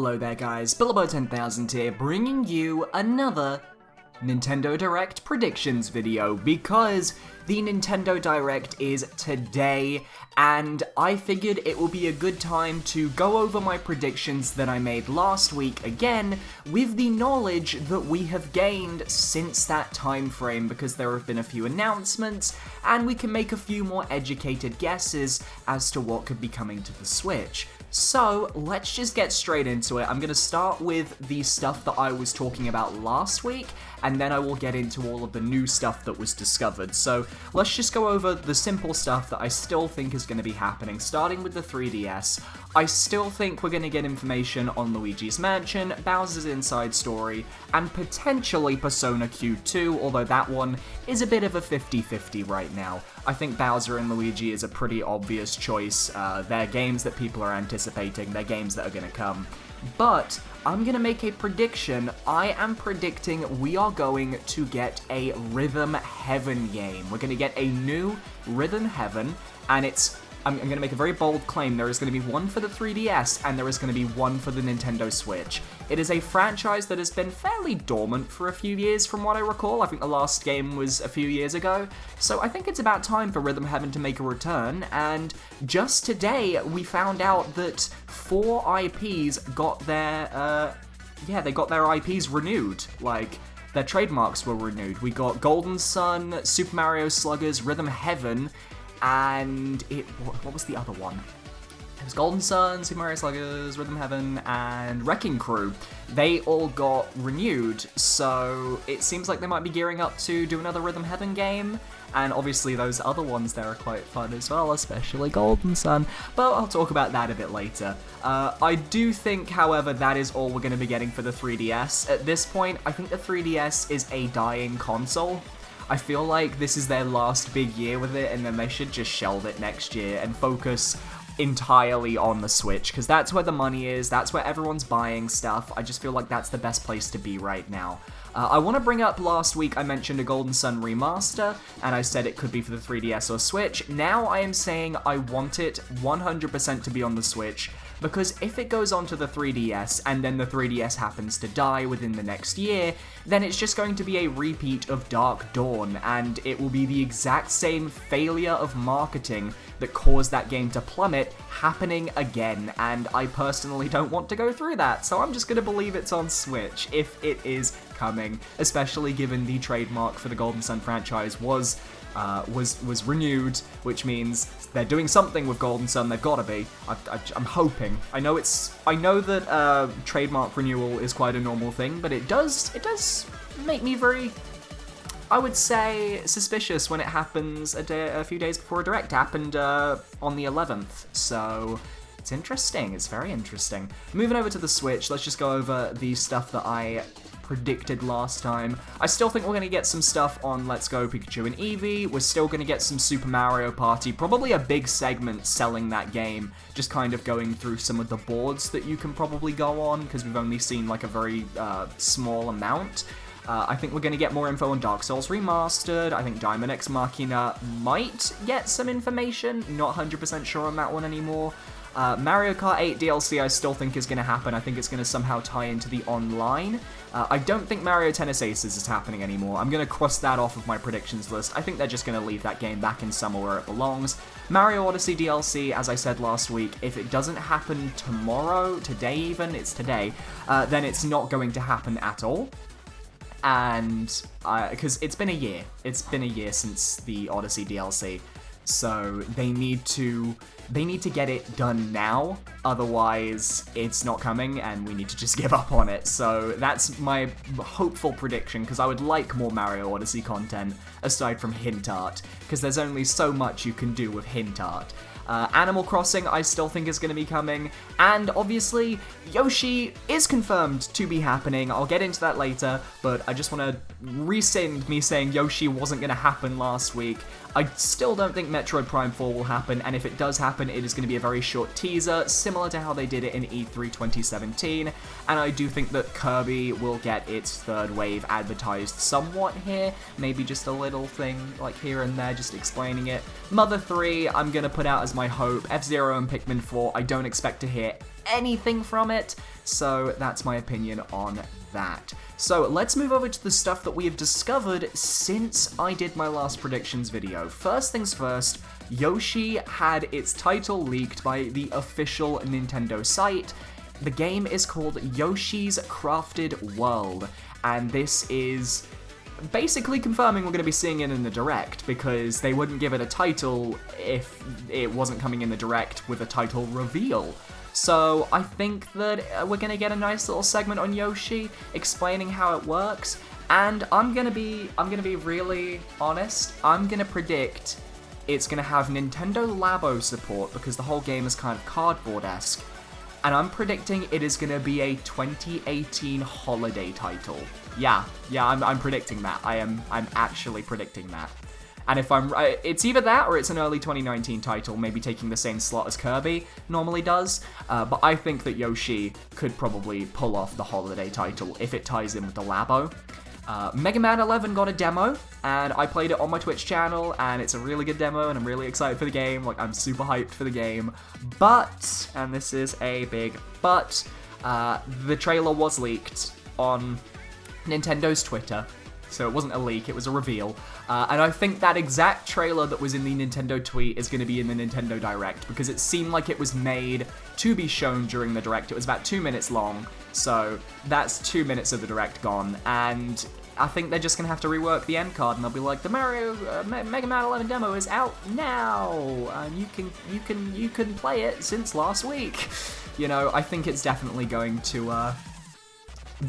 Hello there guys, Bilbo10000 here, bringing you another Nintendo Direct predictions video, because the Nintendo Direct is today, and I figured it will be a good time to go over my predictions that I made last week again, with the knowledge that we have gained since that time frame, because there have been a few announcements, and we can make a few more educated guesses as to what could be coming to the Switch. So, let's just get straight into it. I'm going to start with the stuff that I was talking about last week, and then I will get into all of the new stuff that was discovered. So, let's just go over the simple stuff that I still think is going to be happening, starting with the 3DS. I still think we're going to get information on Luigi's Mansion, Bowser's Inside Story, and potentially Persona Q2, although that one is a bit of a 50-50 right now. I think Bowser and Luigi is a pretty obvious choice. They're games that people are anticipating, they're games that are going to come. But I'm going to make a prediction. I am predicting we are going to get a Rhythm Heaven game. We're going to get a new Rhythm Heaven, and I'm going to make a very bold claim. There is going to be one for the 3DS, and there is going to be one for the Nintendo Switch. It is a franchise that has been fairly dormant for a few years, from what I recall. I think the last game was a few years ago. So I think it's about time for Rhythm Heaven to make a return, and just today we found out that 4 IPs got their, they got their IPs renewed. Like, their trademarks were renewed. We got Golden Sun, Super Mario Sluggers, Rhythm Heaven, and what was the other one? It was Golden Sun, Super Mario Sluggers, Rhythm Heaven, and Wrecking Crew. They all got renewed, so it seems like they might be gearing up to do another Rhythm Heaven game, and obviously those other ones there are quite fun as well, especially Golden Sun, but I'll talk about that a bit later. I do think, however, that is all we're going to be getting for the 3DS. At this point, I think the 3DS is a dying console. I feel like this is their last big year with it, and then they should just shelve it next year and focus entirely on the Switch, because that's where the money is, that's where everyone's buying stuff. I just feel like that's the best place to be right now. I want to bring up, last week I mentioned a Golden Sun remaster, and I said it could be for the 3DS or Switch. Now I am saying I want it 100% to be on the Switch, because if it goes on to the 3DS, and then the 3DS happens to die within the next year, then it's just going to be a repeat of Dark Dawn, and it will be the exact same failure of marketing that caused that game to plummet happening again, and I personally don't want to go through that, so I'm just going to believe it's on Switch, if it is coming, especially given the trademark for the Golden Sun franchise was renewed, which means they're doing something with Golden Sun. They've got to be. I'm hoping. I know that trademark renewal is quite a normal thing, but it does make me very, I would say, suspicious when it happens a few days before a Direct happened on the 11th. So it's interesting. It's very interesting. Moving over to the Switch, let's just go over the stuff that I predicted last time. I still think we're going to get some stuff on Let's Go Pikachu and Eevee. We're still going to get some Super Mario Party, probably a big segment selling that game, just kind of going through some of the boards that you can probably go on, because we've only seen like a very small amount. I think we're going to get more info on Dark Souls Remastered. I think Diamond X Machina might get some information, not 100% sure on that one anymore. Mario Kart 8 DLC I still think is going to happen. I think it's going to somehow tie into the online. I don't think Mario Tennis Aces is happening anymore. I'm going to cross that off of my predictions list. I think they're just going to leave that game back in summer where it belongs. Mario Odyssey DLC, as I said last week, if it doesn't happen tomorrow, today even, it's today, then it's not going to happen at all. And, because it's been a year. It's been a year since the Odyssey DLC. So they need to get it done now, otherwise it's not coming and we need to just give up on it. So that's my hopeful prediction, because I would like more Mario Odyssey content aside from hint art, because there's only so much you can do with hint art. Animal Crossing I still think is going to be coming, and obviously Yoshi is confirmed to be happening. I'll get into that later, but I just want to rescind me saying Yoshi wasn't going to happen last week. I still don't think Metroid Prime 4 will happen, and if it does happen, it is going to be a very short teaser, similar to how they did it in E3 2017, and I do think that Kirby will get its third wave advertised somewhat here, maybe just a little thing like here and there, just explaining it. Mother 3, I'm going to put out as my hope. F-Zero and Pikmin 4, I don't expect to hear anything from it. So that's my opinion on that. So let's move over to the stuff that we have discovered since I did my last predictions video. First things first, Yoshi had its title leaked by the official Nintendo site. The game is called Yoshi's Crafted World, and this is basically confirming we're going to be seeing it in the Direct, because they wouldn't give it a title if it wasn't coming in the Direct with a title reveal. So I think that we're going to get a nice little segment on Yoshi explaining how it works, and I'm going to be really honest. I'm going to predict it's going to have Nintendo Labo support, because the whole game is kind of cardboard-esque, and I'm predicting it is going to be a 2018 holiday title. Yeah, I'm predicting that. I'm actually predicting that. And if I'm right, it's either that or it's an early 2019 title, maybe taking the same slot as Kirby normally does. But I think that Yoshi could probably pull off the holiday title if it ties in with the Labo. Mega Man 11 got a demo, and I played it on my Twitch channel, and it's a really good demo, and I'm really excited for the game. Like, I'm super hyped for the game. But, and this is a big but, the trailer was leaked on Nintendo's Twitter. So it wasn't a leak, it was a reveal. And I think that exact trailer that was in the Nintendo tweet is going to be in the Nintendo Direct, because it seemed like it was made to be shown during the Direct. It was about 2 minutes long, so that's 2 minutes of the Direct gone. And I think they're just going to have to rework the end card, and they'll be like, the Mega Man 11 demo is out now, and you can play it since last week. You know, I think it's definitely going to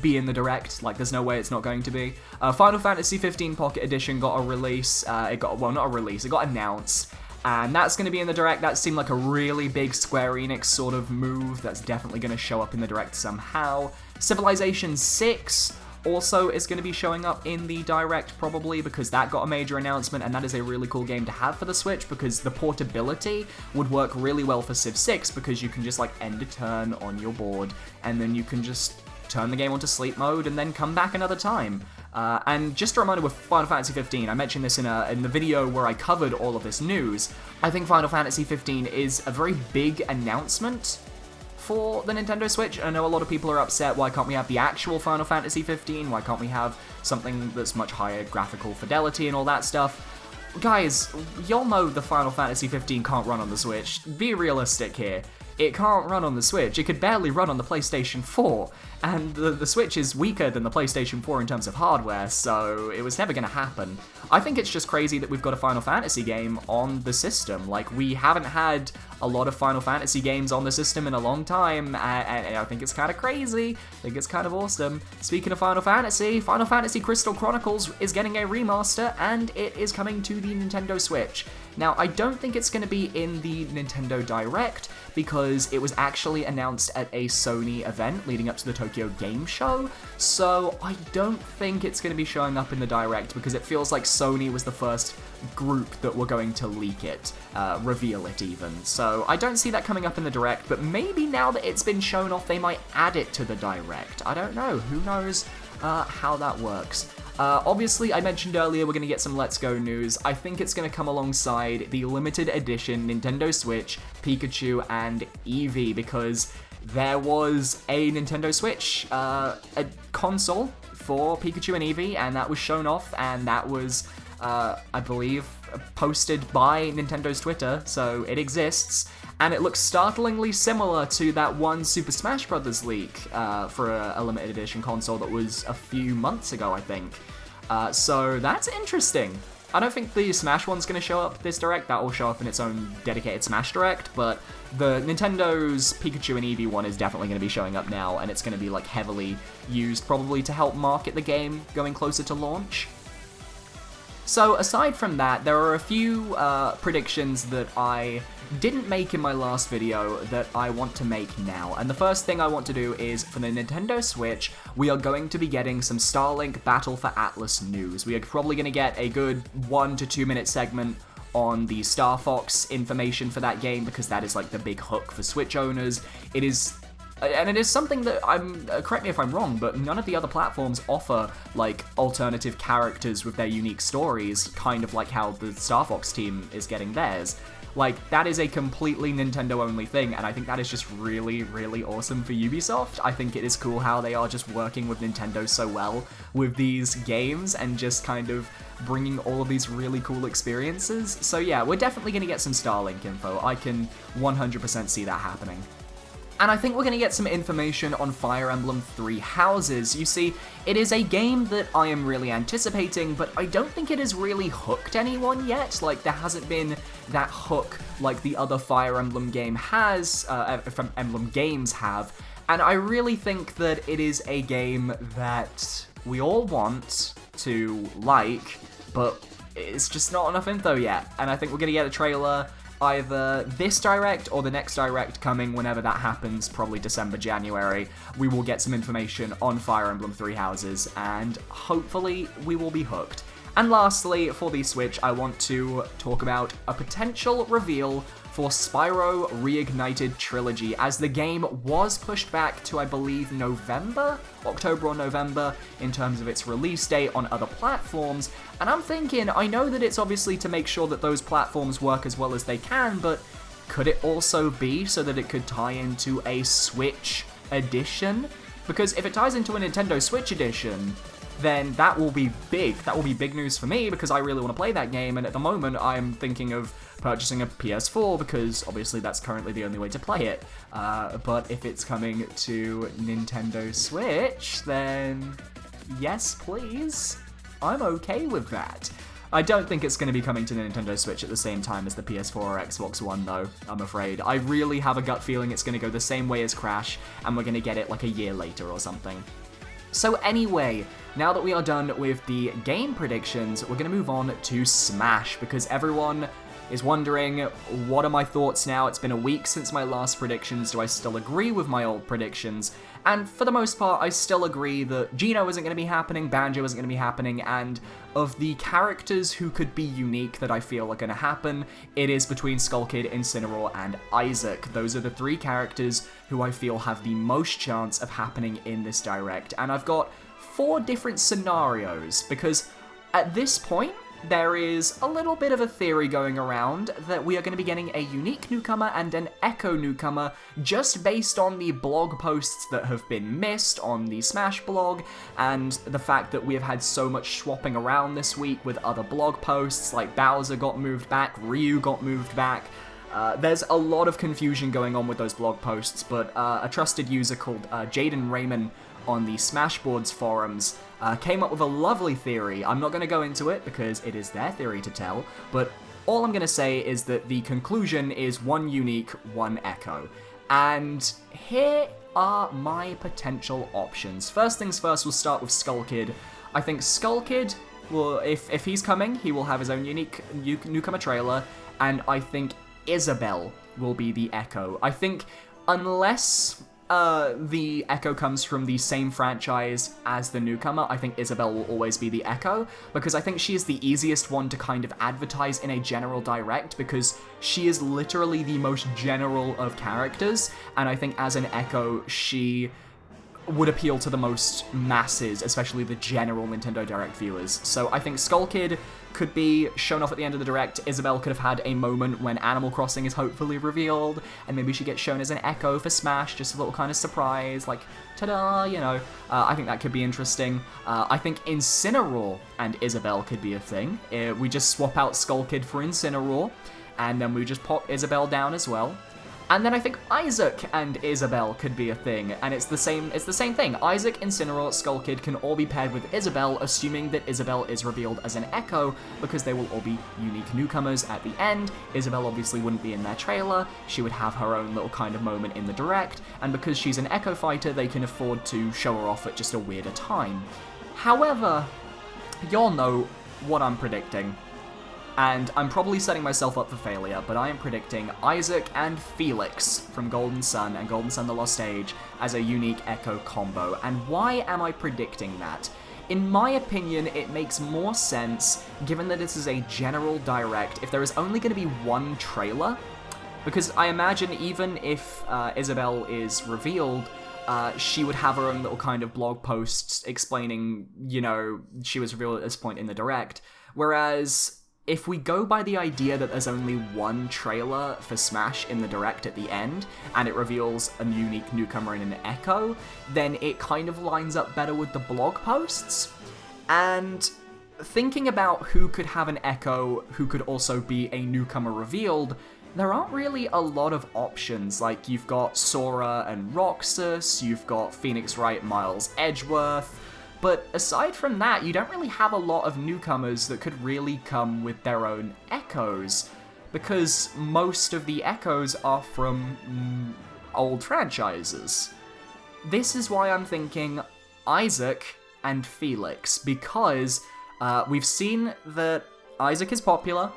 be in the Direct. Like, there's no way it's not going to be. Final Fantasy 15 Pocket Edition got a release. It got announced, and that's going to be in the Direct. That seemed like a really big Square Enix sort of move. That's definitely going to show up in the Direct somehow. Civilization 6 also is going to be showing up in the Direct, probably, because that got a major announcement, and that is a really cool game to have for the Switch, because the portability would work really well for Civ 6, because you can just, like, end a turn on your board, and then you can just turn the game onto sleep mode and then come back another time. And just a reminder with Final Fantasy 15, I mentioned this in the video where I covered all of this news. I think Final Fantasy 15 is a very big announcement for the Nintendo Switch. I know a lot of people are upset, why can't we have the actual Final Fantasy 15? Why can't we have something that's much higher graphical fidelity and all that stuff? Guys, y'all know the Final Fantasy 15 can't run on the Switch. Be realistic here. It can't run on the Switch. It could barely run on the PlayStation 4, and the Switch is weaker than the PlayStation 4 in terms of hardware, so it was never going to happen. I think it's just crazy that we've got a Final Fantasy game on the system. Like, we haven't had a lot of Final Fantasy games on the system in a long time, and I think it's kind of crazy. I think it's kind of awesome. Speaking of Final Fantasy Crystal Chronicles is getting a remaster, and it is coming to the Nintendo Switch. Now, I don't think it's going to be in the Nintendo Direct, because it was actually announced at a Sony event leading up to the Tokyo Game Show, so I don't think it's going to be showing up in the Direct, because it feels like Sony was the first group that were going to leak it, reveal it even. So I don't see that coming up in the Direct, but maybe now that it's been shown off, they might add it to the Direct. I don't know. Who knows how that works. Obviously, I mentioned earlier we're going to get some Let's Go news. I think it's going to come alongside the limited edition Nintendo Switch, Pikachu, and Eevee, because there was a Nintendo Switch, a console for Pikachu and Eevee, and that was shown off, and that was, I believe, posted by Nintendo's Twitter, so it exists. And it looks startlingly similar to that one Super Smash Bros. Leak for a limited edition console that was a few months ago, I think. So that's interesting. I don't think the Smash one's going to show up this Direct. That will show up in its own dedicated Smash Direct, but the Nintendo's Pikachu and Eevee one is definitely going to be showing up now, and it's going to be like heavily used probably to help market the game going closer to launch. So aside from that, there are a few predictions that I didn't make in my last video that I want to make now. And the first thing I want to do is, for the Nintendo Switch, we are going to be getting some Starlink Battle for Atlas news. We are probably going to get a good 1 to 2 minute segment on the Star Fox information for that game, because that is like the big hook for Switch owners. It is... And it is something that correct me if I'm wrong, but none of the other platforms offer, like, alternative characters with their unique stories, kind of like how the Star Fox team is getting theirs. Like, that is a completely Nintendo-only thing, and I think that is just really, really awesome for Ubisoft. I think it is cool how they are just working with Nintendo so well with these games and just kind of bringing all of these really cool experiences. So yeah, we're definitely going to get some Starlink info. I can 100% see that happening. And I think we're going to get some information on Fire Emblem Three Houses. You see, it is a game that I am really anticipating, but I don't think it has really hooked anyone yet. Like, there hasn't been that hook like the other Fire Emblem game has, Emblem games have. And I really think that it is a game that we all want to like, but it's just not enough info yet. And I think we're going to get a trailer either this Direct or the next Direct coming whenever that happens, probably December, January. We will get some information on Fire Emblem Three Houses, and hopefully we will be hooked. And lastly, for the Switch, I want to talk about a potential reveal for Spyro Reignited Trilogy, as the game was pushed back to, I believe, October or November, in terms of its release date on other platforms, and I'm thinking, I know that it's obviously to make sure that those platforms work as well as they can, but could it also be so that it could tie into a Switch edition? Because if it ties into a Nintendo Switch edition, then that will be big. That will be big news for me, because I really want to play that game, and at the moment I'm thinking of purchasing a PS4, because obviously that's currently the only way to play it. But if it's coming to Nintendo Switch, then yes, please. I'm okay with that. I don't think it's going to be coming to the Nintendo Switch at the same time as the PS4 or Xbox One, though, I'm afraid. I really have a gut feeling it's going to go the same way as Crash, and we're going to get it like a year later or something. So anyway, now that we are done with the game predictions, we're going to move on to Smash, because everyone is wondering, what are my thoughts now? It's been a week since my last predictions. Do I still agree with my old predictions? And for the most part, I still agree that Geno isn't going to be happening, Banjo isn't going to be happening, and of the characters who could be unique that I feel are going to happen, it is between Skull Kid, Incineroar, and Isaac. Those are the three characters who I feel have the most chance of happening in this Direct. And I've got 4 different scenarios, because at this point, there is a little bit of a theory going around that we are going to be getting a unique newcomer and an echo newcomer just based on the blog posts that have been missed on the Smash blog, and the fact that we have had so much swapping around this week with other blog posts, like Bowser got moved back, Ryu got moved back. There's a lot of confusion going on with those blog posts, but a trusted user called Jaden Raymond on the Smashboards forums came up with a lovely theory. I'm not going to go into it because it is their theory to tell, but all I'm going to say is that the conclusion is 1 unique, 1 echo. And here are my potential options. First things first, we'll start with Skull Kid. I think Skull Kid will, if he's coming, he will have his own unique newcomer trailer, and I think Isabelle will be the echo. I think unless the echo comes from the same franchise as the newcomer, I think Isabelle will always be the echo, because I think she is the easiest one to kind of advertise in a general Direct, because she is literally the most general of characters, and I think as an echo, she would appeal to the most masses, especially the general Nintendo Direct viewers. So I think Skull Kid could be shown off at the end of the Direct. Isabelle could have had a moment when Animal Crossing is hopefully revealed, and maybe she gets shown as an echo for Smash, just a little kind of surprise, like, ta-da, you know. I think that could be interesting. I think Incineroar and Isabelle could be a thing. We just swap out Skull Kid for Incineroar, and then we just pop Isabelle down as well. And then I think Isaac and Isabelle could be a thing, and it's the same thing. Isaac, Incineroar, Skull Kid can all be paired with Isabelle, assuming that Isabelle is revealed as an echo, because they will all be unique newcomers at the end. Isabelle obviously wouldn't be in their trailer, she would have her own little kind of moment in the Direct, and because she's an echo fighter, they can afford to show her off at just a weirder time. However, y'all know what I'm predicting. And I'm probably setting myself up for failure, but I am predicting Isaac and Felix from Golden Sun and Golden Sun: The Lost Age as a unique echo combo. And why am I predicting that? In my opinion, it makes more sense, given that this is a general Direct, if there is only going to be 1 trailer. Because I imagine even if Isabelle is revealed, she would have her own little kind of blog posts explaining, you know, she was revealed at this point in the Direct. Whereas if we go by the idea that there's only one trailer for Smash in the Direct at the end, and it reveals a unique newcomer in an Echo, then it kind of lines up better with the blog posts. And thinking about who could have an Echo who could also be a newcomer revealed, there aren't really a lot of options. Like, you've got Sora and Roxas, you've got Phoenix Wright, Miles Edgeworth, but aside from that, you don't really have a lot of newcomers that could really come with their own Echoes, because most of the Echoes are from old franchises. This is why I'm thinking Isaac and Felix, because we've seen that Isaac is popular.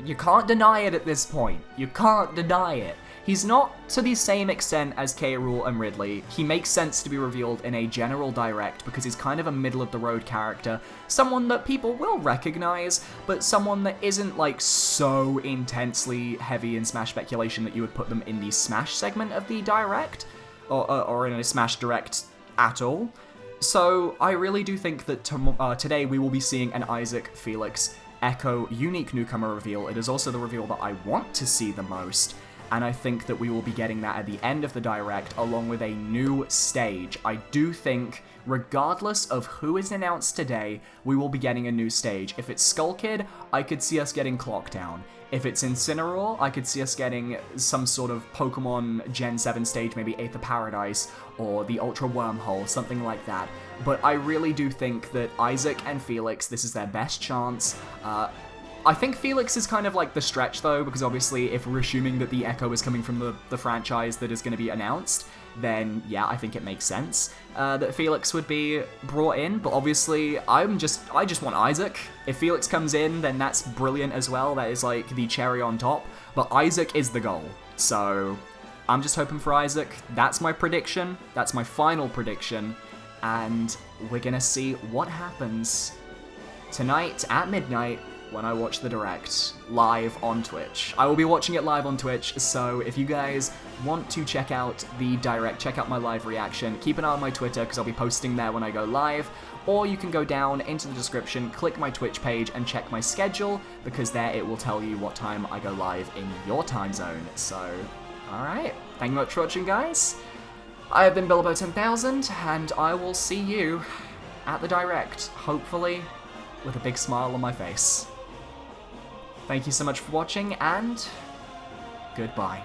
You can't deny it at this point. You can't deny it. He's not to the same extent as K. Rool and Ridley. He makes sense to be revealed in a general Direct because he's kind of a middle-of-the-road character. Someone that people will recognize, but someone that isn't, like, so intensely heavy in Smash speculation that you would put them in the Smash segment of the Direct, or in a Smash Direct at all. So I really do think that today we will be seeing an Isaac Felix Echo unique newcomer reveal. It is also the reveal that I want to see the most, and I think that we will be getting that at the end of the Direct, along with a new stage. I do think, regardless of who is announced today, we will be getting a new stage. If it's Skull Kid, I could see us getting Clock Town. If it's Incineroar, I could see us getting some sort of Pokemon Gen 7 stage, maybe Aether Paradise, or the Ultra Wormhole, something like that. But I really do think that Isaac and Felix, this is their best chance. I think Felix is kind of like the stretch, though, because obviously if we're assuming that the Echo is coming from the franchise that is going to be announced, then yeah, I think it makes sense that Felix would be brought in. But obviously, I just want Isaac. If Felix comes in, then that's brilliant as well. That is like the cherry on top. But Isaac is the goal. So I'm just hoping for Isaac. That's my prediction. That's my final prediction. And we're going to see what happens tonight at midnight when I watch the Direct live on Twitch. I will be watching it live on Twitch, so if you guys want to check out the Direct, check out my live reaction, keep an eye on my Twitter, because I'll be posting there when I go live, or you can go down into the description, click my Twitch page, and check my schedule, because there it will tell you what time I go live in your time zone. So, alright, thank you much for watching, guys. I have been Bilbo10,000, and I will see you at the Direct, hopefully with a big smile on my face. Thank you so much for watching, and goodbye.